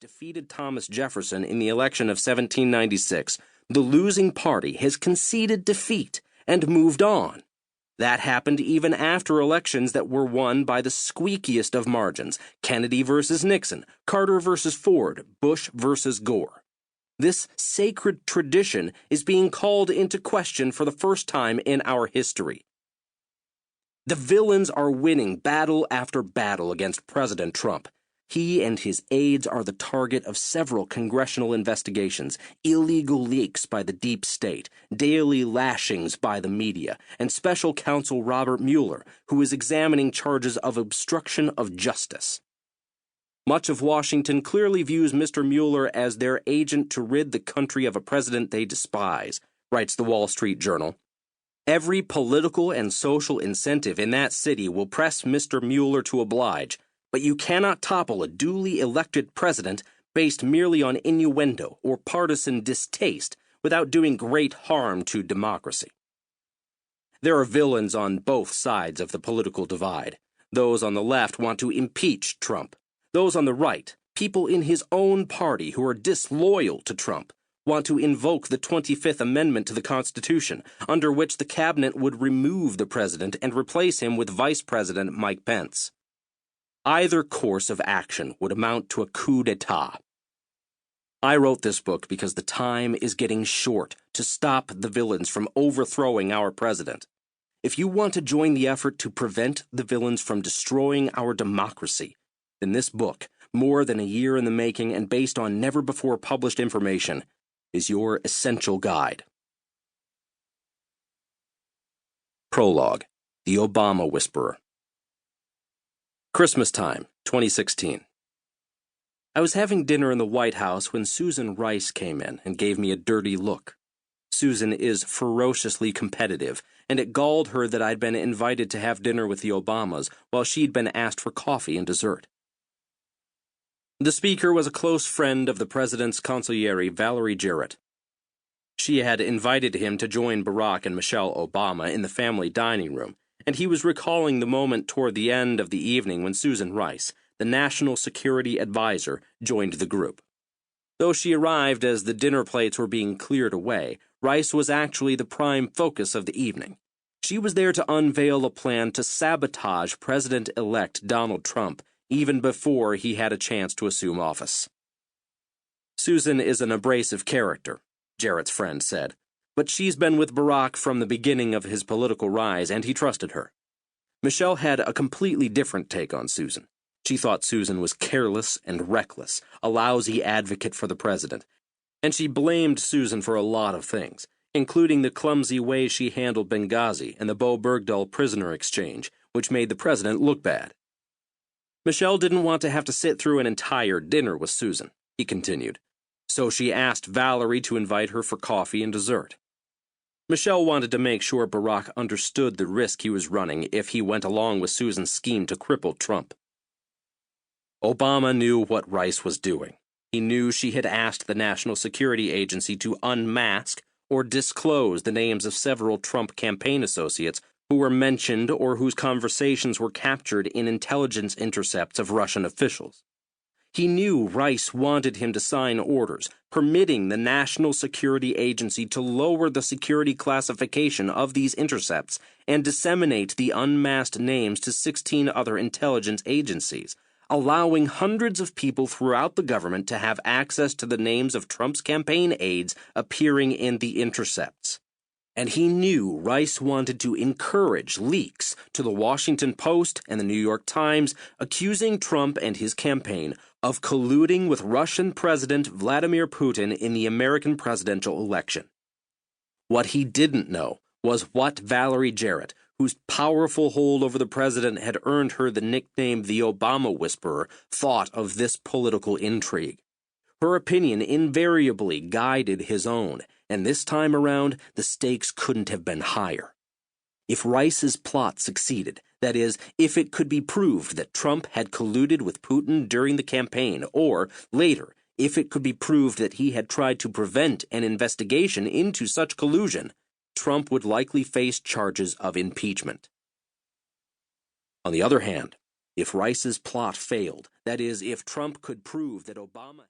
defeated Thomas Jefferson in the election of 1796, the losing party has conceded defeat and moved on. That happened even after elections that were won by the squeakiest of margins: Kennedy versus Nixon, Carter versus Ford, Bush versus Gore. This sacred tradition is being called into question for the first time in our history. The villains are winning battle after battle against President Trump. He and his aides are the target of several congressional investigations, illegal leaks by the deep state, daily lashings by the media, and special counsel Robert Mueller, who is examining charges of obstruction of justice. Much of Washington clearly views Mr. Mueller as their agent to rid the country of a president they despise, writes the Wall Street Journal. Every political and social incentive in that city will press Mr. Mueller to oblige, but you cannot topple a duly elected president based merely on innuendo or partisan distaste without doing great harm to democracy. There are villains on both sides of the political divide. Those on the left want to impeach Trump. Those on the right, people in his own party who are disloyal to Trump, want to invoke the 25th Amendment to the Constitution, under which the cabinet would remove the president and replace him with Vice President Mike Pence. Either course of action would amount to a coup d'etat. I wrote this book because the time is getting short to stop the villains from overthrowing our president. If you want to join the effort to prevent the villains from destroying our democracy, then this book, more than a year in the making and based on never-before-published information, is your essential guide. Prologue: The Obama Whisperer. Christmas time, 2016. I was having dinner in the White House when Susan Rice came in and gave me a dirty look. Susan is ferociously competitive, and it galled her that I'd been invited to have dinner with the Obamas while she'd been asked for coffee and dessert. The speaker was a close friend of the president's consigliere, Valerie Jarrett. She had invited him to join Barack and Michelle Obama in the family dining room, and he was recalling the moment toward the end of the evening when Susan Rice, the National Security Advisor, joined the group. Though she arrived as the dinner plates were being cleared away, Rice was actually the prime focus of the evening. She was there to unveil a plan to sabotage President-elect Donald Trump even before he had a chance to assume office. Susan is an abrasive character, Jarrett's friend said, but she's been with Barack from the beginning of his political rise, and he trusted her. Michelle had a completely different take on Susan. She thought Susan was careless and reckless, a lousy advocate for the president, and she blamed Susan for a lot of things, including the clumsy way she handled Benghazi and the Bo Bergdahl prisoner exchange, which made the president look bad. Michelle didn't want to have to sit through an entire dinner with Susan, he continued, so she asked Valerie to invite her for coffee and dessert. Michelle wanted to make sure Barack understood the risk he was running if he went along with Susan's scheme to cripple Trump. Obama knew what Rice was doing. He knew she had asked the National Security Agency to unmask or disclose the names of several Trump campaign associates who were mentioned or whose conversations were captured in intelligence intercepts of Russian officials. He knew Rice wanted him to sign orders permitting the National Security Agency to lower the security classification of these intercepts and disseminate the unmasked names to 16 other intelligence agencies, allowing hundreds of people throughout the government to have access to the names of Trump's campaign aides appearing in the intercepts. And he knew Rice wanted to encourage leaks to the Washington Post and the New York Times, accusing Trump and his campaign of colluding with Russian President Vladimir Putin in the American presidential election. What he didn't know was what Valerie Jarrett, whose powerful hold over the president had earned her the nickname the Obama Whisperer, thought of this political intrigue. Her opinion invariably guided his own, and this time around, the stakes couldn't have been higher. If Rice's plot succeeded, that is, if it could be proved that Trump had colluded with Putin during the campaign, or, later, if it could be proved that he had tried to prevent an investigation into such collusion, Trump would likely face charges of impeachment. On the other hand, if Rice's plot failed, that is, if Trump could prove that Obama